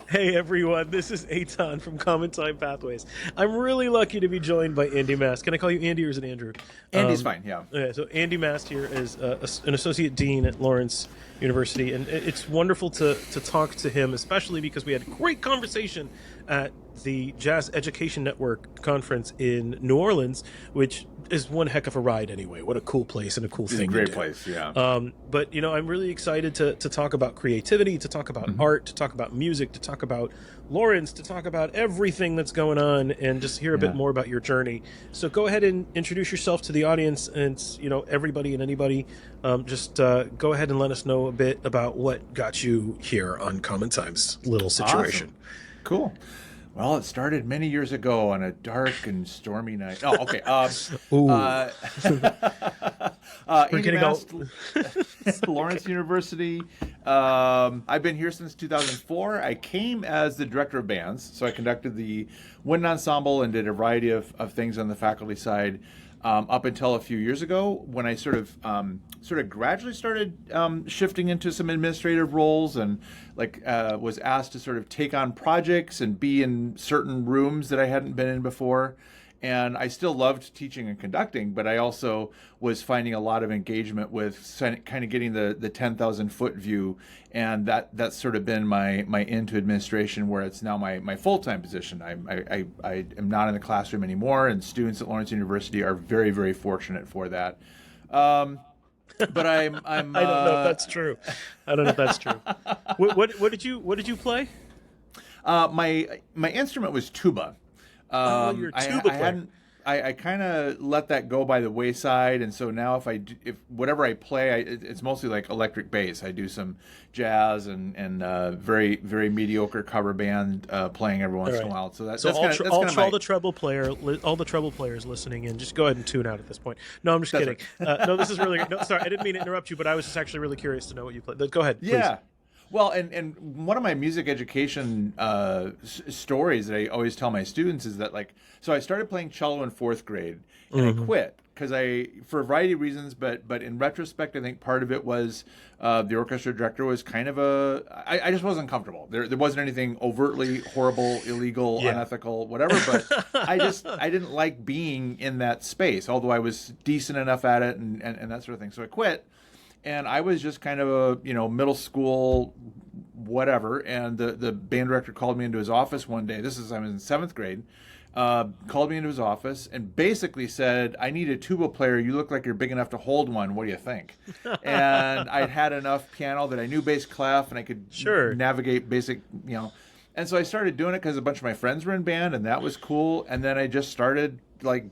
Hey everyone, this is Eytan from CommonTime Pathways. I'm really lucky to be joined by Andy Mast. Can I call you Andy or is it Andrew? Andy's fine, yeah. Okay, so Andy Mast here is an associate dean at Lawrence University, and it's wonderful to talk to him, especially because we had a great conversation at the Jazz Education Network conference in New Orleans, which is one heck of a ride anyway. What a cool place and a cool It's a thing to great do. place, yeah. But I'm really excited to talk about creativity, to talk about art, to talk about music, to talk about Lawrence, to talk about everything that's going on, and just hear a bit more about your journey. So go ahead and introduce yourself to the audience, and everybody and anybody. Just go ahead and let us know a bit about what got you here on Common Time's little situation. Awesome. Cool. Well, it started many years ago on a dark and stormy night. Oh, okay. Ooh, we're Andy getting Mast, Lawrence University. I've been here since 2004. I came as the director of bands, so I conducted the wind ensemble and did a variety of things on the faculty side up until a few years ago when I sort of gradually started shifting into some administrative roles and was asked to sort of take on projects and be in certain rooms that I hadn't been in before. And I still loved teaching and conducting, but I also was finding a lot of engagement with kind of getting the 10,000 foot view, and that's sort of been my into administration, where it's now my full-time position. I am not in the classroom anymore, and students at Lawrence University are very, very fortunate for that. But I'm I don't know if that's true. I don't know if that's true. What did you play? My instrument was tuba. You're a tuba player. I kind of let that go by the wayside, and so now if whatever I play, it's mostly like electric bass. I do some jazz and very, very mediocre cover band playing every once in a while. So that's all the treble players listening in, just go ahead and tune out at this point. No, I'm just kidding. Right. No, this is really no. Sorry, I didn't mean to interrupt you, but I was just actually really curious to know what you played. Go ahead, please. Yeah. Well, and one of my music education stories that I always tell my students is that, so I started playing cello in fourth grade, and I quit because for a variety of reasons, but in retrospect, I think part of it was the orchestra director was kind of I just wasn't comfortable. There wasn't anything overtly horrible, illegal, unethical, whatever, but I didn't like being in that space, although I was decent enough at it and that sort of thing. So I quit. And I was just kind of a middle school whatever, and the band director called me into his office one day. I was in seventh grade. Called me into his office and basically said, "I need a tuba player. You look like you're big enough to hold one. What do you think?" And I'd had enough piano that I knew bass clef and I could navigate basic. And so I started doing it because a bunch of my friends were in band, and that was cool. And then I just started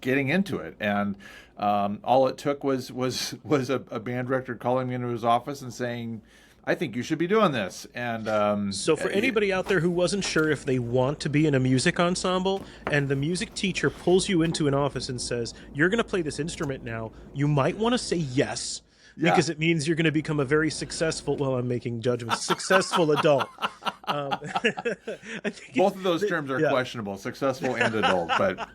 getting into it, and all it took was a band director calling me into his office and saying, "I think you should be doing this." And so for anybody out there who wasn't sure if they want to be in a music ensemble, and the music teacher pulls you into an office and says, "You're going to play this instrument now," you might want to say yes. Because it means you're going to become a very successful, well, I'm making judgments, successful adult. I think both of those terms are questionable, successful and adult. But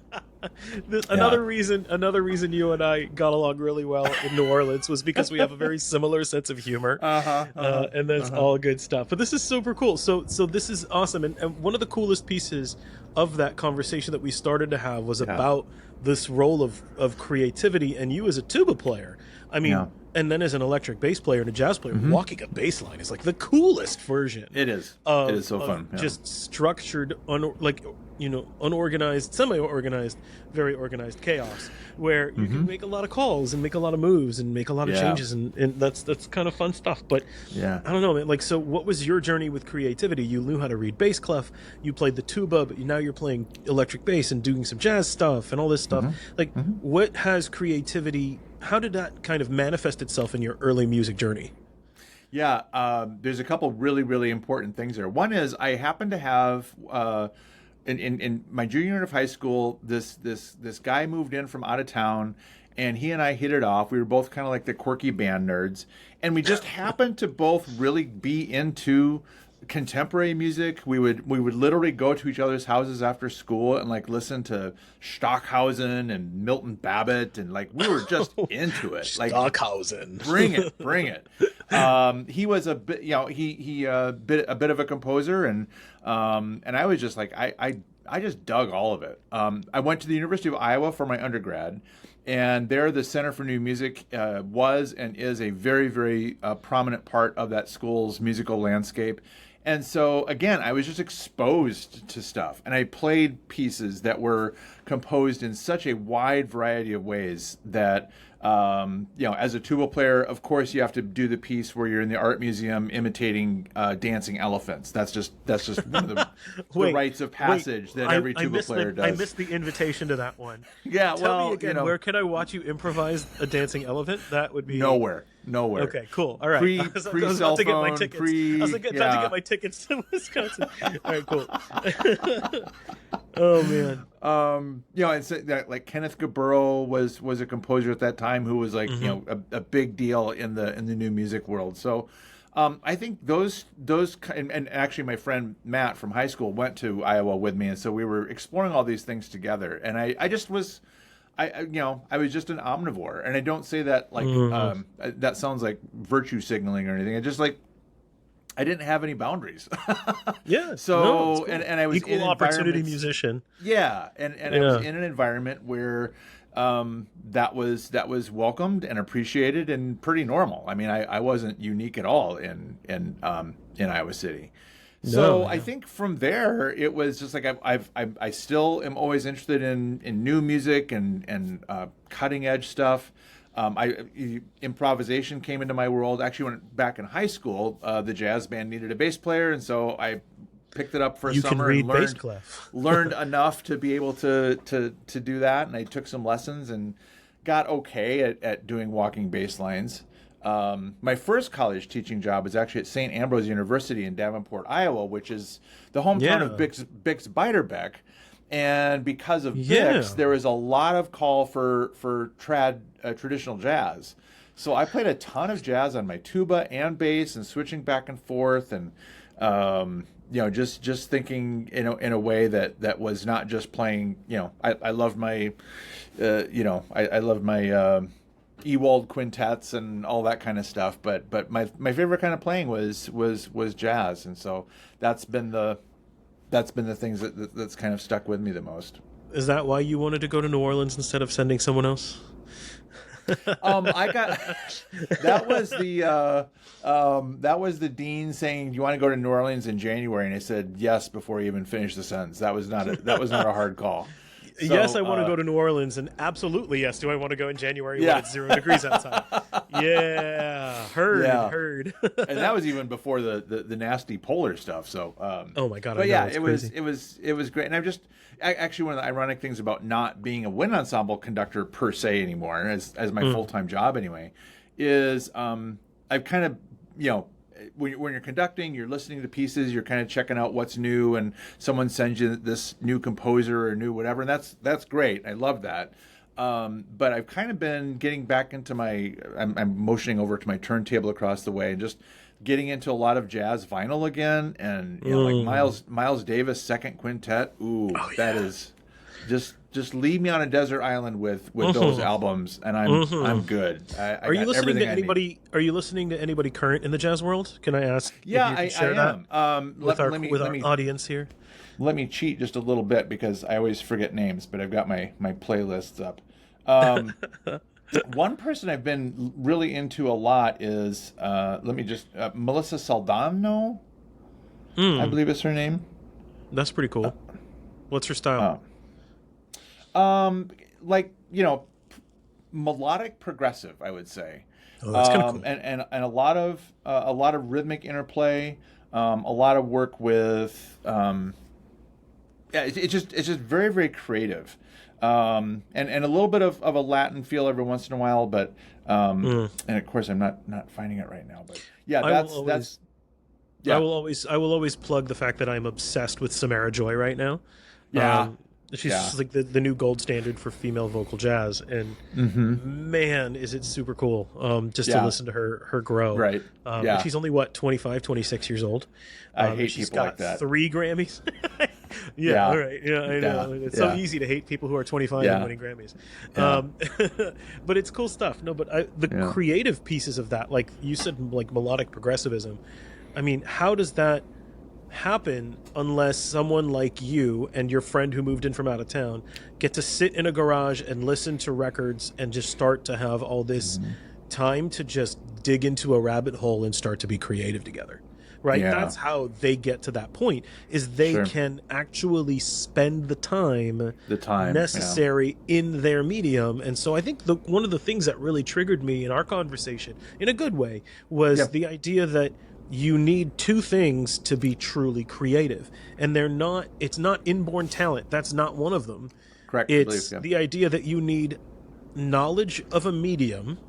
another reason you and I got along really well in New Orleans was because we have a very similar sense of humor, and that's all good stuff. But this is super cool. So this is awesome, and one of the coolest pieces of that conversation that we started to have was about this role of creativity, and you as a tuba player. I mean, and then as an electric bass player and a jazz player, walking a bass line is like the coolest version. It is. It is so fun. Yeah. Just structured, unorganized, semi-organized, very organized chaos, where you can make a lot of calls and make a lot of moves and make a lot of changes, and that's kind of fun stuff. But I don't know, man. So what was your journey with creativity? You knew how to read bass clef, you played the tuba, but now you're playing electric bass and doing some jazz stuff and all this stuff. What has creativity? How did that kind of manifest itself in your early music journey? Yeah, there's a couple really, really important things there. One is I happen to have in my junior year of high school, this guy moved in from out of town, and he and I hit it off. We were both kind of like the quirky band nerds, and we just happened to both really be into contemporary music. We would literally go to each other's houses after school and like listen to Stockhausen and Milton Babbitt, and like we were just into it. Like Stockhausen, bring it. He was a bit, he a bit of a composer, and I was just like I just dug all of it. I went to the University of Iowa for my undergrad, and there the Center for New Music was and is a very, very prominent part of that school's musical landscape. And so, again, I was just exposed to stuff, and I played pieces that were composed in such a wide variety of ways that, as a tuba player, of course, you have to do the piece where you're in the art museum imitating dancing elephants. That's just one of the rites of passage that every tuba player does. I missed the invitation to that one. Yeah, Tell me again, where can I watch you improvise a dancing elephant? That would be nowhere. Okay, cool. All right. Pre-cell phone, I was about to get my tickets to Wisconsin. All right, cool. Oh man. And so that, like, Kenneth Gaburo was a composer at that time who was like, a big deal in the new music world. So I think those and actually my friend Matt from high school went to Iowa with me, and so we were exploring all these things together. And I just was I was just an omnivore, and I don't say that like that sounds like virtue signaling or anything. I just like I didn't have any boundaries. Yeah. So cool. and I was equal in opportunity musician. Yeah, and I was in an environment where that was welcomed and appreciated and pretty normal. I mean, I wasn't unique at all in Iowa City. So I think from there it was just like I still am always interested in new music and cutting edge stuff. Improvisation came into my world. Actually, when back in high school, the jazz band needed a bass player, and so I picked it up for a summer and learned enough to be able to do that. And I took some lessons and got okay at doing walking bass lines. My first college teaching job was actually at St. Ambrose University in Davenport, Iowa, which is the hometown of Bix Beiderbecke. And because of Bix, there was a lot of call for traditional jazz. So I played a ton of jazz on my tuba and bass, and switching back and forth, and just thinking in a way that was not just playing. I loved my I loved my Ewald quintets and all that kind of stuff, but my favorite kind of playing was jazz, and so that's been the things that's kind of stuck with me the most. Is that why you wanted to go to New Orleans instead of sending someone else? That was the dean saying, "Do you want to go to New Orleans in January?" And I said yes before he even finished the sentence. That was not a hard call. So, yes, I want to go to New Orleans, and absolutely yes, do I want to go in January when it's 0 degrees outside? Yeah, heard. And that was even before the nasty polar stuff. So, oh my god! But it was great, and actually one of the ironic things about not being a wind ensemble conductor per se anymore, as my full-time job anyway, is I've kind of when you're conducting, you're listening to pieces, you're kind of checking out what's new, and someone sends you this new composer or new whatever, and that's great. I love that. But I've kind of been getting back into I'm motioning over to my turntable across the way and just getting into a lot of jazz vinyl again, and like Miles Davis Second Quintet. That is just leave me on a desert island with those albums, and I'm good. Are you listening to anybody? Are you listening to anybody current in the jazz world? Can I ask? Yeah, if you can share I am. With our audience here. Let me cheat just a little bit because I always forget names, but I've got my playlists up. One person I've been really into a lot is Melissa Saldano. I believe is her name. That's pretty cool. What's her style? Melodic progressive, I would say. Oh, that's kind of cool. And a lot of rhythmic interplay, a lot of work with it's just very, very creative. And a little bit of a Latin feel every once in a while, but and of course I'm not finding it right now, but yeah, that's I will always plug the fact that I'm obsessed with Samara Joy right now. Yeah. She's just like the new gold standard for female vocal jazz, and man, is it super cool just to listen to her grow. Right. And she's only, what, 25, 26 years old. I hate she's people got like that. 3 Grammys. All right. Yeah, I know. It's so easy to hate people who are 25 and winning Grammys. But it's cool stuff. No, but the creative pieces of that, like you said, like melodic progressivism. I mean, how does that happen unless someone like you and your friend who moved in from out of town get to sit in a garage and listen to records and just start to have all this time to just dig into a rabbit hole and start to be creative together, right? That's how they get to that point, is they can actually spend the time necessary in their medium. And so I think one of the things that really triggered me in our conversation in a good way was the idea that you need 2 things to be truly creative, and it's not inborn talent. That's not one of them. Correct. It's the idea that you need knowledge of a medium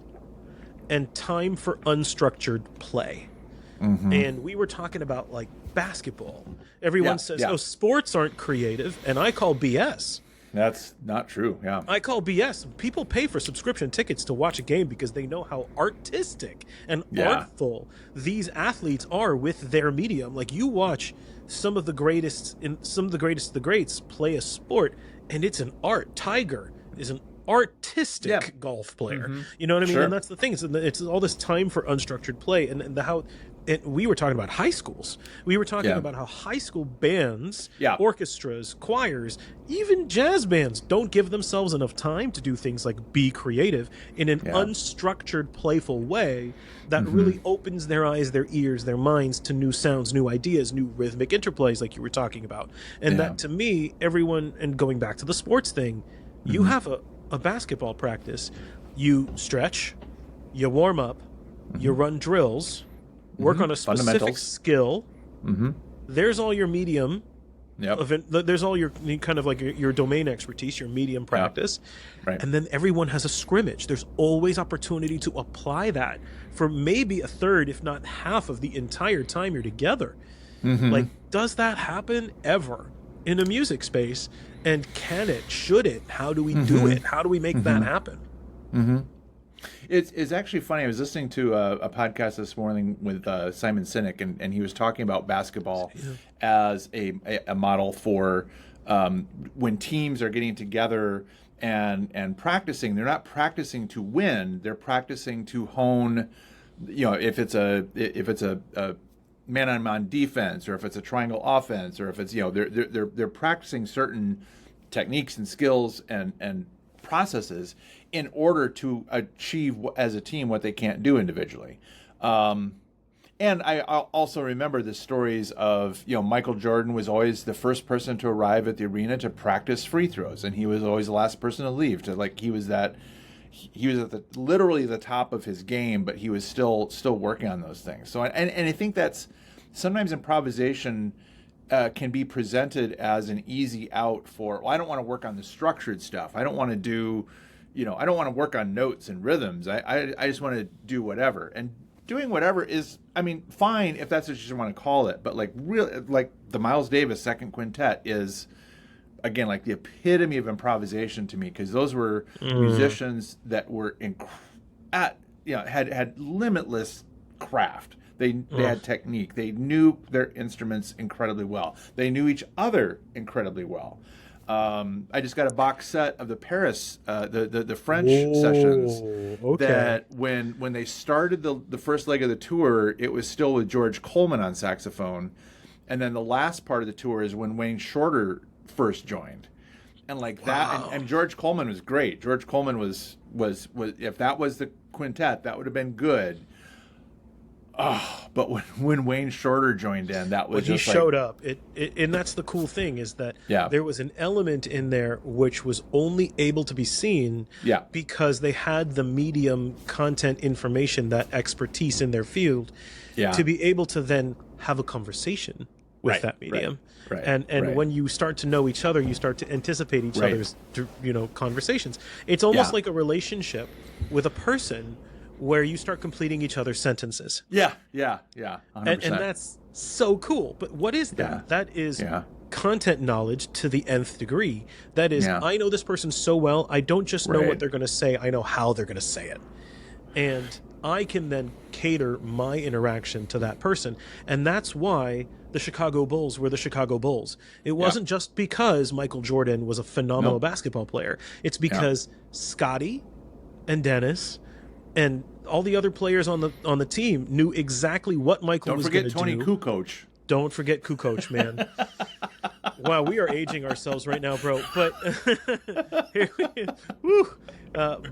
and time for unstructured play. And we were talking about like basketball. Everyone says, oh, sports aren't creative, and I call BS. That's not true. Yeah. I call BS. People pay for subscription tickets to watch a game because they know how artistic and artful these athletes are with their medium. Like, you watch some of the greatest of the greats play a sport, and it's an art. Tiger is an artistic golf player. You know what I mean? And that's the thing. It's all this time for unstructured play, and how we were talking about high schools. We were talking about how high school bands, orchestras, choirs, even jazz bands don't give themselves enough time to do things like be creative in an unstructured, playful way that really opens their eyes, their ears, their minds to new sounds, new ideas, new rhythmic interplays like you were talking about. And that, to me, and going back to the sports thing, you have a basketball practice. You stretch, you warm up, you run drills, work on a specific skill. There's all your medium. There's all your kind of like your domain expertise, your medium practice. Right. And then everyone has a scrimmage. There's always opportunity to apply that for maybe a third, if not half of the entire time you're together. Like, does that happen ever in a music space? And can it? Should it? How do we do it? How do we make that happen? It's actually funny. I was listening to a podcast this morning with Simon Sinek, and he was talking about basketball as a model for when teams are getting together and practicing. They're not practicing to win. They're practicing to hone. You know, if it's a man-on-man defense, or if it's a triangle offense, or if it's, they're practicing certain techniques and skills and processes in order to achieve as a team what they can't do individually. And I also remember the stories of, Michael Jordan was always the first person to arrive at the arena to practice free throws, and he was always the last person to leave. He was at literally the top of his game, but he was still working on those things. So and I think that's sometimes improvisation can be presented as an easy out for, well, I don't want to work on the structured stuff. I don't want to do, I don't want to work on notes and rhythms. I just want to do whatever. And doing whatever is, fine if that's what you want to call it. But like the Miles Davis Second Quintet is, again, like the epitome of improvisation to me, because those were musicians that were had limitless craft. They had technique. They knew their instruments incredibly well. They knew each other incredibly well. I just got a box set of the Paris, the French sessions. Okay. That when they started the first leg of the tour, it was still with George Coleman on saxophone, and then the last part of the tour is when Wayne Shorter first joined, and that. And George Coleman was great. George Coleman was if that was the quintet, that would have been good. Oh, but when Wayne Shorter joined in, that was he showed up. And that's the cool thing, is that there was an element in there which was only able to be seen because they had the medium content information, that expertise in their field, to be able to then have a conversation with that medium. Right. And when you start to know each other, you start to anticipate each other's conversations. It's almost like a relationship with a person, where you start completing each other's sentences. 100%. And that's so cool. But what is that? That is content knowledge to the nth degree. That is, Yeah. I know this person so well, I don't just know Right. what they're going to say, I know how they're going to say it. And I can then cater my interaction to that person. And that's why the Chicago Bulls were the Chicago Bulls. It wasn't just because Michael Jordan was a phenomenal basketball player. It's because Scotty and Dennis and all the other players on the team knew exactly what Michael was going to do. Don't forget Tony Kukoc. Don't forget Kukoc, man. Wow, we are aging ourselves right now, bro. But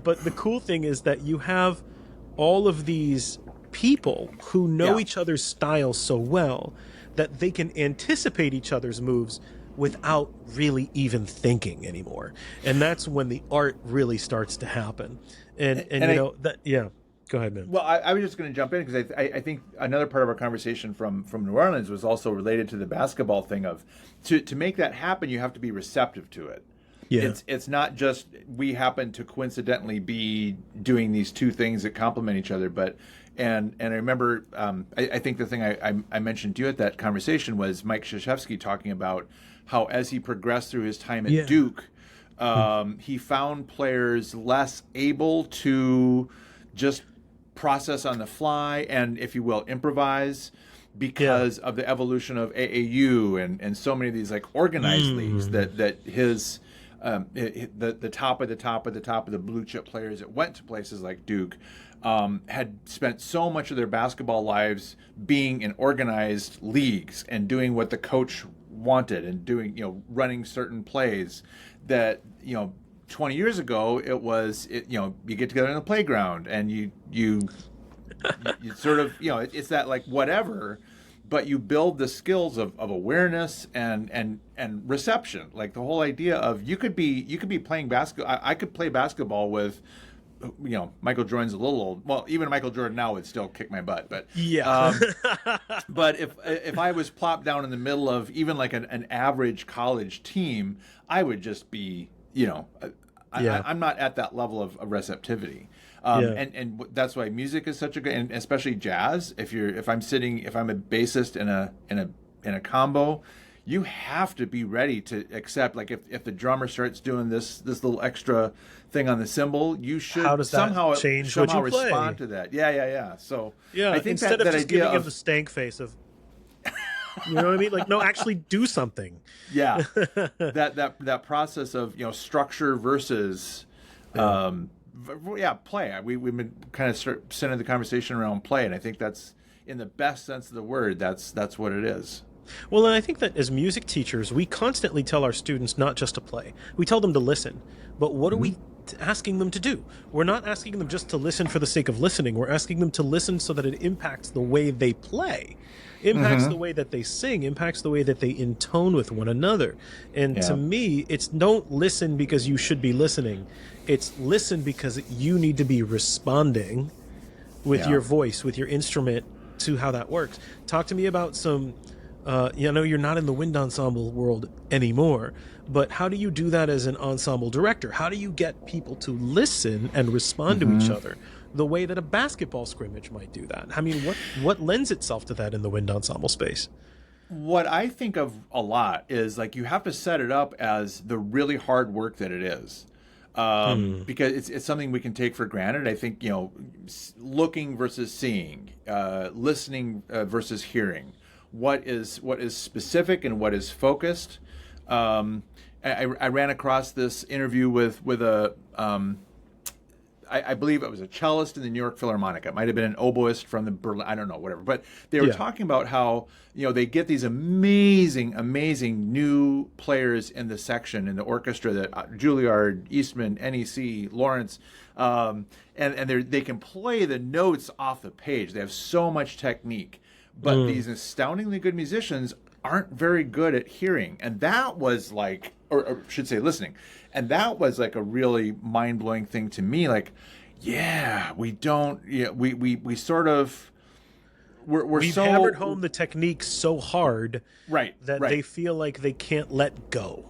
but the cool thing is that you have all of these people who know each other's styles so well that they can anticipate each other's moves without really even thinking anymore. And that's when the art really starts to happen. And you know that Go ahead, man. Well, I was just going to jump in because I think another part of our conversation from New Orleans was also related to the basketball thing of to make that happen, you have to be receptive to it. Yeah. It's not just we happen to coincidentally be doing these two things that complement each other, but and I remember I think the thing I mentioned to you at that conversation was Mike Krzyzewski talking about how as he progressed through his time at Duke, he found players less able to just process on the fly and, if you will, improvise because of the evolution of AAU and so many of these like organized leagues that his the top of the blue chip players that went to places like Duke had spent so much of their basketball lives being in organized leagues and doing what the coach wanted and doing, running certain plays that, 20 years ago, you get together in the playground and you sort of, it's that like whatever, but you build the skills of awareness and reception. Like the whole idea of you could be playing basketball. I could play basketball with, Michael Jordan's a little old. Well, even Michael Jordan now would still kick my butt. But but if I was plopped down in the middle of even like an average college team, I would just be, I'm not at that level of receptivity. And that's why music is such a good, and especially jazz. If I'm a bassist in a combo, you have to be ready to accept. Like if the drummer starts doing this little extra thing on the cymbel, you should somehow respond to that. Yeah. So I think instead that of just idea giving him the stank face of, you know what I mean? Like, no, actually do something. Yeah, that process of structure versus. Play. We've been kind of centering the conversation around play, and I think that's, in the best sense of the word, that's what it is. Well, and I think that as music teachers, we constantly tell our students not just to play. We tell them to listen. But what are we asking them to do? We're not asking them just to listen for the sake of listening. We're asking them to listen so that it impacts the way they play, impacts the way that they sing, impacts the way that they intone with one another. And to me, it's don't listen because you should be listening. It's listen because you need to be responding with your voice, with your instrument, to how that works. Talk to me about some, you're not in the wind ensemble world anymore, but how do you do that as an ensemble director? How do you get people to listen and respond to each other the way that a basketball scrimmage might do that? I mean, what lends itself to that in the wind ensemble space? What I think of a lot is like you have to set it up as the really hard work that it is. Because it's something we can take for granted. I think, looking versus seeing, listening versus hearing, what is specific and what is focused. I ran across this interview with a, I believe it was a cellist in the New York Philharmonic. It might have been an oboist from the Berlin, I don't know, whatever. But they were talking about how, they get these amazing new players in the section, in the orchestra, that Juilliard, Eastman, NEC, Lawrence, and they can play the notes off the page. They have so much technique. But these astoundingly good musicians aren't very good at hearing. And that was like, or should say listening. And that was like a really mind-blowing thing to me. Like, we don't, we sort of, we've so hammered home the technique so hard that they feel like they can't let go.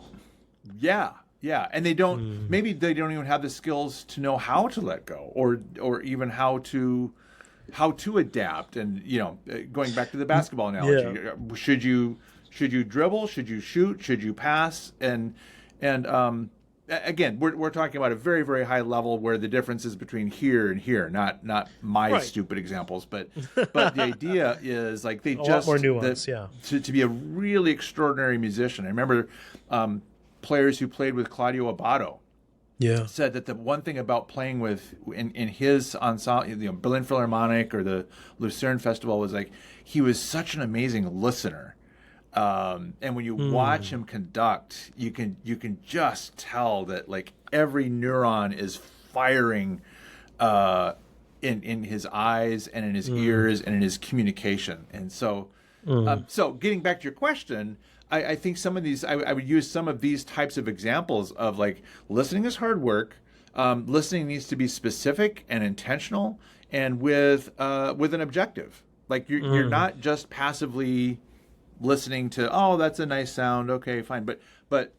Yeah. And they don't, maybe they don't even have the skills to know how to let go or even how to adapt. And, going back to the basketball analogy, should Should you dribble? Should you shoot? Should you pass? And again, we're talking about a very, very high level where the difference is between here and here, not my Right. stupid examples, but the idea is like they A lot just more nuance, yeah. to be a really extraordinary musician. I remember players who played with Claudio Abbado Yeah. said that the one thing about playing with in his ensemble, Berlin Philharmonic or the Lucerne Festival, was like he was such an amazing listener. And when you watch him conduct, you can just tell that like every neuron is firing in his eyes and in his ears and in his communication. And so, so getting back to your question, I think some of these, I would use some of these types of examples of like listening is hard work. Listening needs to be specific and intentional and with an objective. Like you're not just passively listening to, oh, that's a nice sound, okay, fine, but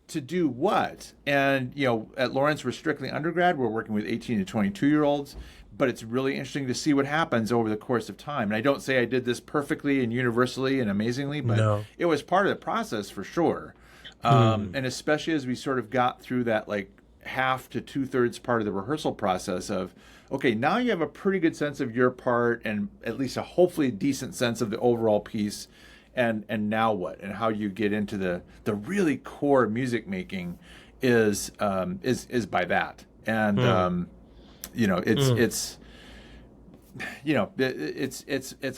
to do what? And at Lawrence we're strictly undergrad, we're working with 18 to 22-year-olds, but it's really interesting to see what happens over the course of time. And I don't say I did this perfectly and universally and amazingly, but it was part of the process for sure. And especially as we sort of got through that like half to 2/3 part of the rehearsal process of, okay, now you have a pretty good sense of your part and at least a hopefully decent sense of the overall piece. And now what? And how you get into the really core music making is by that. And it's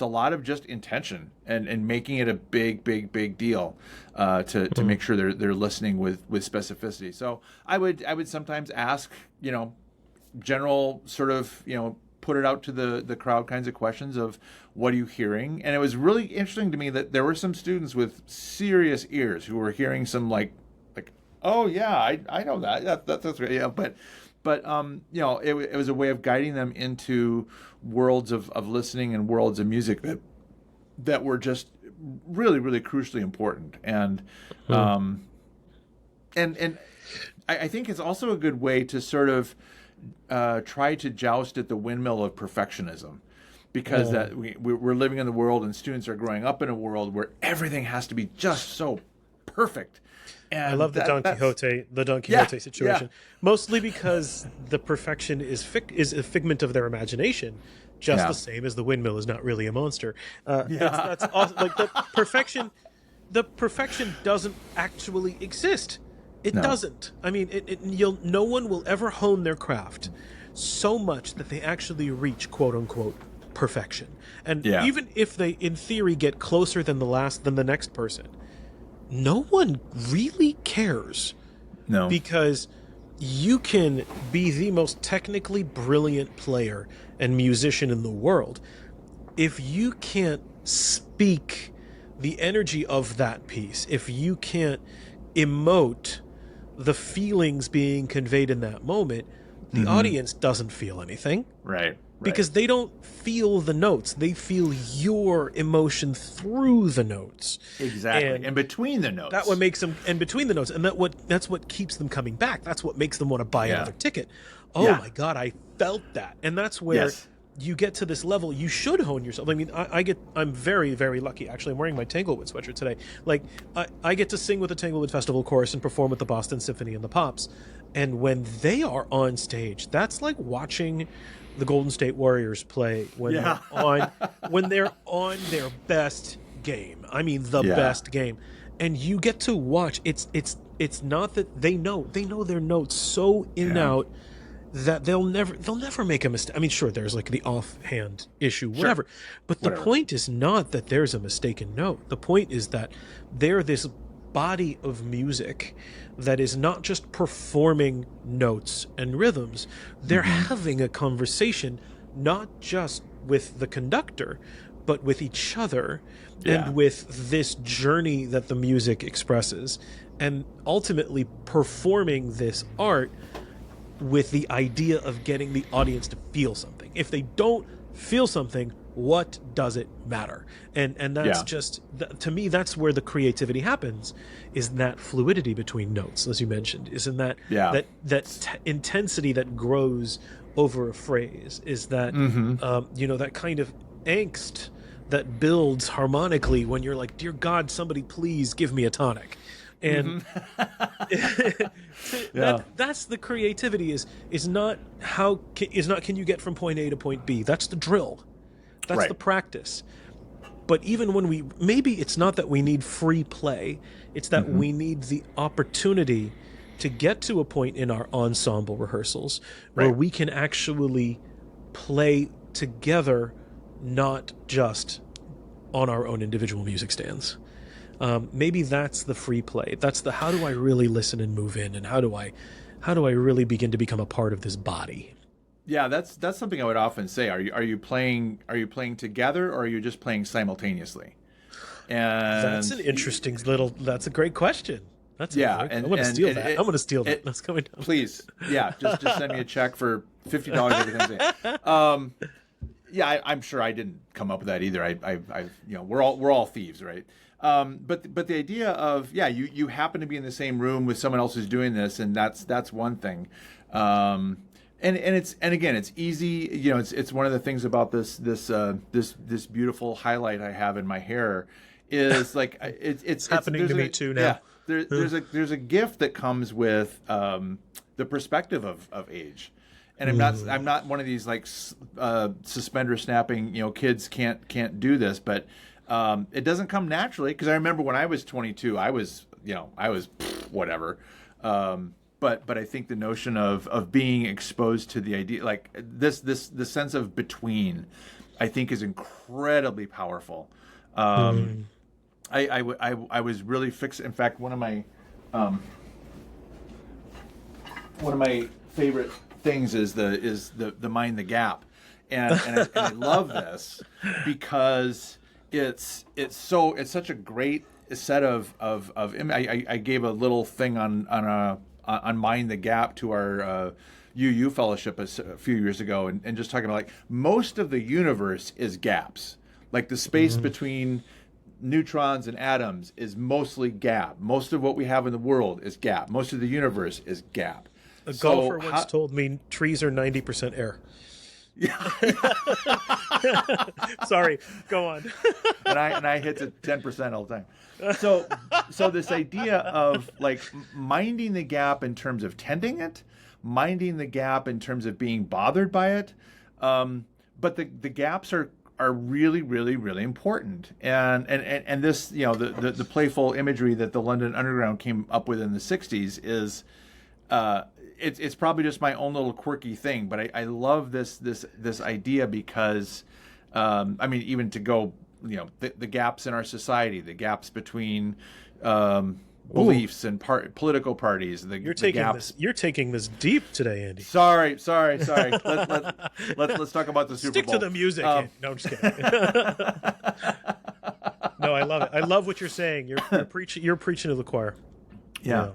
a lot of just intention and making it a big deal to make sure they're listening with specificity. So I would sometimes ask general sort of put it out to the crowd kinds of questions of what are you hearing. And it was really interesting to me that there were some students with serious ears who were hearing some like oh yeah, I know that's great, yeah, but it was a way of guiding them into worlds of listening and worlds of music that were just really, really crucially important. And and I think it's also a good way to sort of try to joust at the windmill of perfectionism, because that we're living in the world and students are growing up in a world where everything has to be just so perfect. And I love the Don Quixote situation, mostly because the perfection is a figment of their imagination, just the same as the windmill is not really a monster. That's awesome. Like the perfection doesn't actually exist. It doesn't. I mean, no one will ever hone their craft so much that they actually reach quote unquote perfection. And even if they, in theory, get closer than the next person, no one really cares. No, because you can be the most technically brilliant player and musician in the world. If you can't speak the energy of that piece, if you can't emote the feelings being conveyed in that moment, the audience doesn't feel anything. Right. Because they don't feel the notes. They feel your emotion through the notes. Exactly. And between the notes. That's what makes them, and between the notes. And that's what keeps them coming back. That's what makes them want to buy another ticket. Oh my God, I felt that. And that's where you get to this level. You should hone yourself. I mean, I'm very, very lucky. Actually, I'm wearing my Tanglewood sweatshirt today. Like, I get to sing with the Tanglewood Festival Chorus and perform with the Boston Symphony and the Pops. And when they are on stage, that's like watching the Golden State Warriors play when they're on their best game. I mean, the best game. And you get to watch. It's not that they know their notes so in and out that they'll never make a mistake. I mean, sure, there's like the offhand issue, whatever. But the point is not that there's a mistaken note. The point is that they're this body of music that is not just performing notes and rhythms. They're having a conversation, not just with the conductor, but with each other and with this journey that the music expresses, and ultimately performing this art with the idea of getting the audience to feel something. If they don't feel something, what does it matter? And that's just, to me, that's where the creativity happens, is in that fluidity between notes, as you mentioned, is in that intensity that grows over a phrase, is that that kind of angst that builds harmonically when you're like, dear God, somebody please give me a tonic. And that's the creativity is not can you get from point A to point B. That's the drill. That's the practice. But even when maybe it's not that we need free play, it's that we need the opportunity to get to a point in our ensemble rehearsals where we can actually play together, not just on our own individual music stands. Maybe that's the free play. That's the how do I really listen and move in, and how do I really begin to become a part of this body? Yeah, that's something I would often say. Are you playing together, or are you just playing simultaneously? And that's an interesting that's a great question. I'm going to steal that. I'm going to steal that. That's coming down. Please, just send me a check for $50 every time. I'm sure I didn't come up with that either. We're all thieves, right? But the idea of you happen to be in the same room with someone else who's doing this, and that's one thing. And again, it's easy. It's one of the things about this beautiful highlight I have in my hair is like it's happening to me too now. Yeah, there's a gift that comes with the perspective of age. And I'm not one of these like suspender snapping, kids can't do this, but it doesn't come naturally, because I remember when I was 22, I was whatever. But I think the notion of being exposed to the idea, like the sense of between, I think is incredibly powerful. I was really fixed. In fact, one of my favorite things is the mind the gap, and I love this because it's such a great set of I gave a little thing on Mind the Gap to our UU fellowship a few years ago, and just talking about like most of the universe is gaps, like the space between neutrons and atoms is mostly gap. Most of what we have in the world is gap. Most of the universe is gap. A golfer once told me trees are 90% air. Yeah. Sorry, go on. and I hit to 10% all the time. So this idea of like minding the gap in terms of tending it, minding the gap in terms of being bothered by it, but the gaps are really, really, really important. And this, the playful imagery that the London Underground came up with in the 60s is it's probably just my own little quirky thing, but I love this idea because even to go, the gaps in our society, the gaps between beliefs and political parties. You're taking this deep today, Andy. Sorry. Let's talk about the Super Stick Bowl. to the music. No, I'm just kidding. No, I love it. I love what you're saying. You're preaching to the choir. Yeah.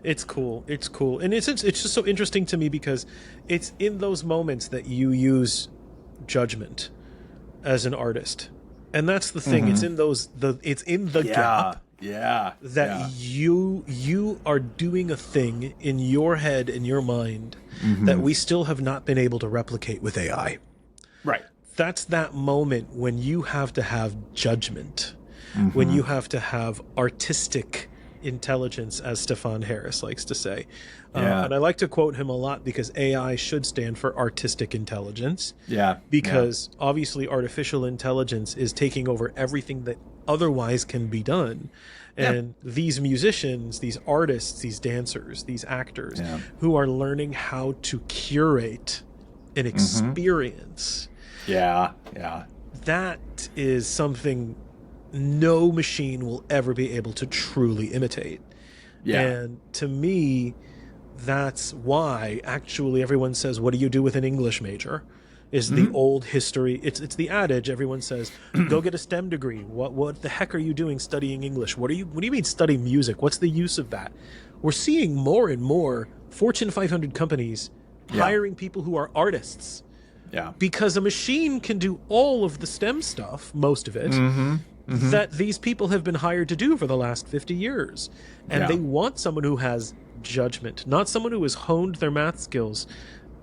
It's cool. And it's just so interesting to me because it's in those moments that you use judgment as an artist. And that's the thing. It's in it's in the gap. That you are doing a thing in your head, in your mind, that we still have not been able to replicate with AI. Right. That's that moment when you have to have judgment, when you have to have artistic intelligence, as Stefan Harris likes to say. And I like to quote him a lot because AI should stand for artistic intelligence. Because obviously artificial intelligence is taking over everything that otherwise can be done. And these musicians, these artists, these dancers, these actors who are learning how to curate an experience. That is something no machine will ever be able to truly imitate. And to me, that's why actually everyone says, what do you do with an English major? Is the old history. It's the adage. Everyone says, go get a STEM degree. What the heck are you doing studying English? What do you mean study music? What's the use of that? We're seeing more and more Fortune 500 companies hiring people who are artists. Because a machine can do all of the STEM stuff, most of it, that these people have been hired to do for the last 50 years. And they want someone who has judgment, not someone who has honed their math skills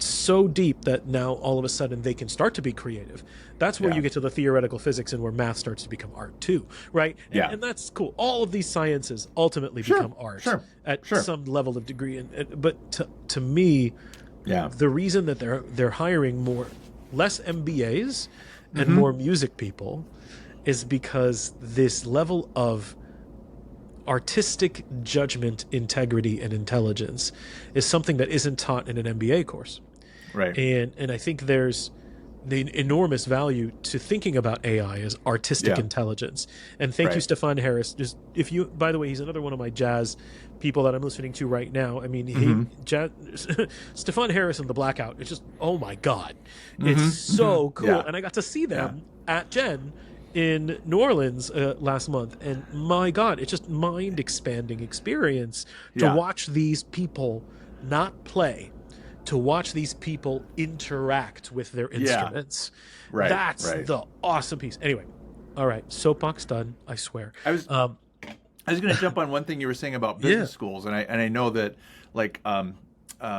so deep that now all of a sudden they can start to be creative. That's where you get to the theoretical physics and where math starts to become art too, right? And that's cool. All of these sciences ultimately become art at some level of degree. But to me, the reason that they're hiring less MBAs and more music people is because this level of artistic judgment, integrity, and intelligence is something that isn't taught in an MBA course. Right. And I think there's the enormous value to thinking about AI as artistic intelligence. And thank you, Stefan Harris. Just by the way, he's another one of my jazz people that I'm listening to right now. I mean, Stefan Harris and the Blackout, it's just, oh my God. It's so cool. Yeah. And I got to see them at Gen in New Orleans last month, and my God, it's just mind-expanding experience to watch these people not play, to watch these people interact with their instruments. Right. That's the awesome piece. Anyway, all right, soapbox done, I swear. I was going to jump on one thing you were saying about business schools, and I know that like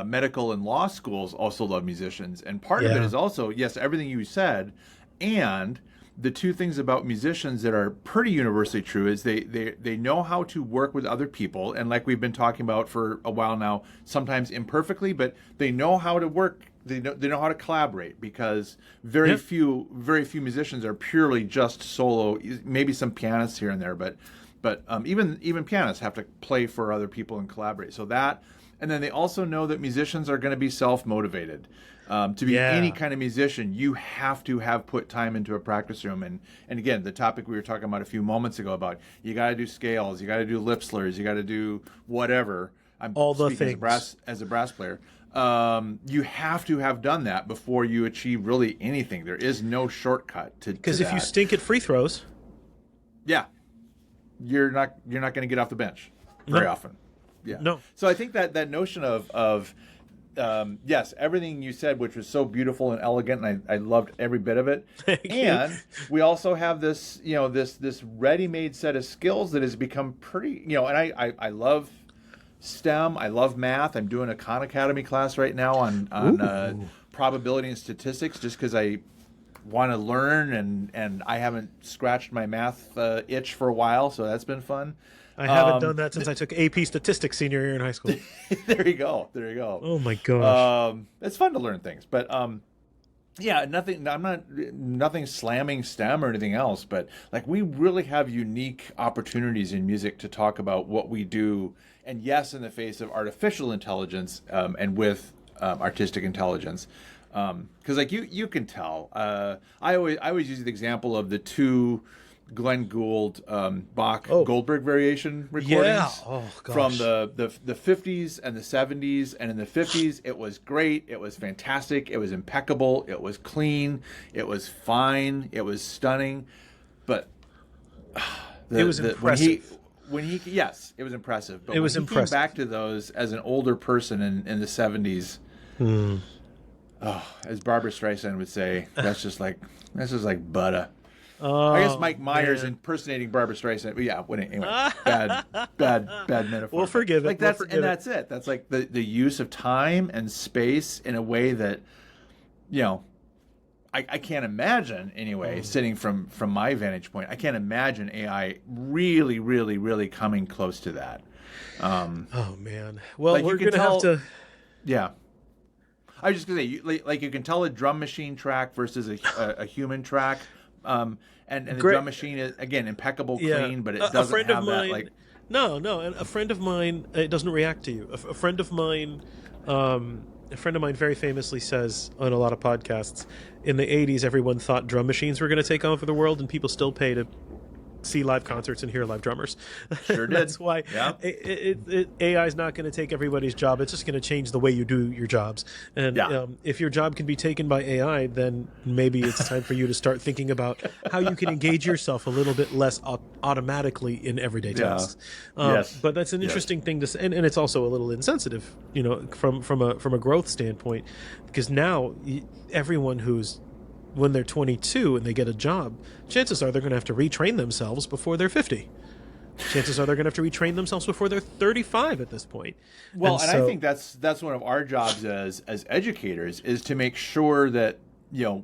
medical and law schools also love musicians, and part of it is also, yes, everything you said, and the two things about musicians that are pretty universally true is they know how to work with other people, and like we've been talking about for a while now, sometimes imperfectly, but they know how to work. They know how to collaborate, because very few musicians are purely just solo. Maybe some pianists here and there, but even pianists have to play for other people and collaborate. So that, and then they also know that musicians are going to be self-motivated. To be any kind of musician, you have to have put time into a practice room. And again, the topic we were talking about a few moments ago about you got to do scales, you got to do lip slurs, you got to do whatever. I'm all the things as a brass player. You have to have done that before you achieve really anything. There is no shortcut to because if you stink at free throws, you're not going to get off the bench very often. Yeah. No. So I think that notion of yes, everything you said, which was so beautiful and elegant, and I loved every bit of it. And we also have this, this ready-made set of skills that has become pretty, and I love STEM. I love math. I'm doing a Khan Academy class right now on probability and statistics, just because I want to learn, and I haven't scratched my math itch for a while, so that's been fun. I haven't done that since I took AP statistics senior year in high school. There you go. Oh my gosh. It's fun to learn things, but nothing. I'm nothing slamming STEM or anything else, but like we really have unique opportunities in music to talk about what we do, and yes, in the face of artificial intelligence and with artistic intelligence. Because like you can tell. I always use the example of the two Glenn Gould Bach Goldberg variation recordings from the 50s and the 70s. And in the 50s, it was great. It was fantastic. It was impeccable. It was clean. It was fine. It was stunning. But it was impressive. Yes, it was impressive. But it was impressive. Came back to those as an older person in the 70s. As Barbra Streisand would say, that's just like butter. I guess Mike Myers impersonating Barbra Streisand. But yeah, anyway, bad metaphor. We'll forgive it. That's it. That's like the use of time and space in a way that, I can't imagine anyway. Sitting from my vantage point, I can't imagine AI really, really, really coming close to that. Oh man. Well, like we're gonna have to. Yeah. I was just gonna say, like you can tell a drum machine track versus a human track. And the drum machine is, again, impeccable, clean, but it doesn't have that, like... No, and a friend of mine, it doesn't react to you. A friend of mine very famously says on a lot of podcasts, in the 80s, everyone thought drum machines were going to take over the world, and people still pay to see live concerts and hear live drummers. Sure did. That's why AI is not going to take everybody's job. It's just going to change the way you do your jobs. And if your job can be taken by AI, then maybe it's time for you to start thinking about how you can engage yourself a little bit less automatically in everyday tasks. But that's an interesting thing to say, and it's also a little insensitive, from a growth standpoint, because now everyone when they're 22 and they get a job, chances are they're going to have to retrain themselves before they're 50. chances are they're going to have to retrain themselves before they're 35 at this point. Well, and I think that's one of our jobs as educators, is to make sure that,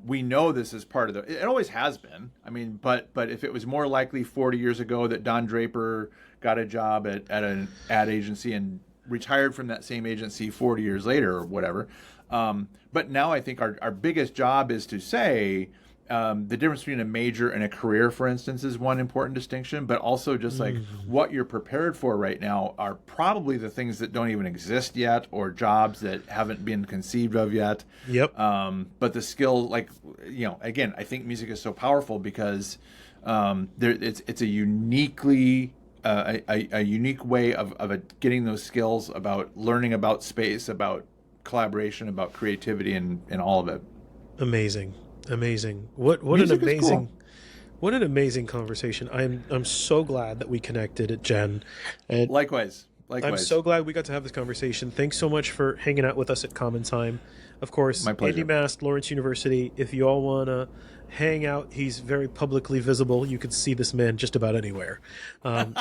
we know this is part of it always has been. I mean, but if it was more likely 40 years ago that Don Draper got a job at an ad agency and retired from that same agency 40 years later or whatever. But now I think our biggest job is to say, the difference between a major and a career, for instance, is one important distinction, but also just like what you're prepared for right now are probably the things that don't even exist yet, or jobs that haven't been conceived of yet. Yep. But the skill, again, I think music is so powerful because it's a uniquely a unique way of getting those skills about learning about space, about collaboration, about creativity, and all of it. Amazing. What an amazing conversation. I'm so glad that we connected at Jen. And likewise. I'm so glad we got to have this conversation. Thanks so much for hanging out with us at CommonTime. Of course, my pleasure. Andy Mast, Lawrence University. If you all want to hang out, he's very publicly visible. You can see this man just about anywhere. Again,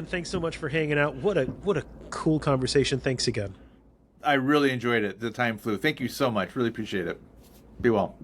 thanks so much for hanging out. What a cool conversation. Thanks again. I really enjoyed it. The time flew. Thank you so much. Really appreciate it. Be well.